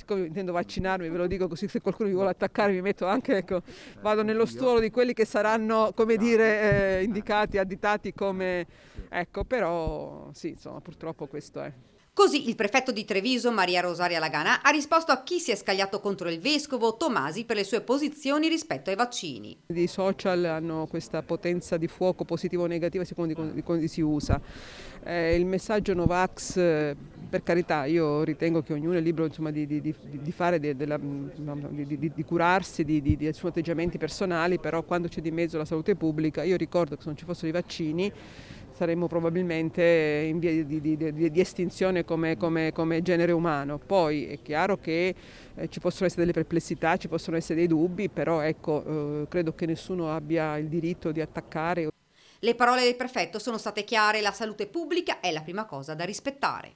siccome intendo vaccinarmi, ve lo dico così se qualcuno mi vuole attaccare mi metto anche, ecco, vado nello stuolo di quelli che saranno, come dire, indicati, additati come, ecco, però sì, insomma, purtroppo questo è. Così il prefetto di Treviso, Maria Rosaria Lagana, ha risposto a chi si è scagliato contro il vescovo Tomasi per le sue posizioni rispetto ai vaccini. I social hanno questa potenza di fuoco positivo o negativa secondo di come si usa. Il messaggio Novax, per carità, io ritengo che ognuno è libero insomma, di fare, di curarsi dei suoi atteggiamenti personali, però quando c'è di mezzo la salute pubblica, io ricordo che se non ci fossero i vaccini saremmo probabilmente in via di estinzione come genere umano. Poi è chiaro che ci possono essere delle perplessità, ci possono essere dei dubbi, però ecco, credo che nessuno abbia il diritto di attaccare. Le parole del prefetto sono state chiare: la salute pubblica è la prima cosa da rispettare.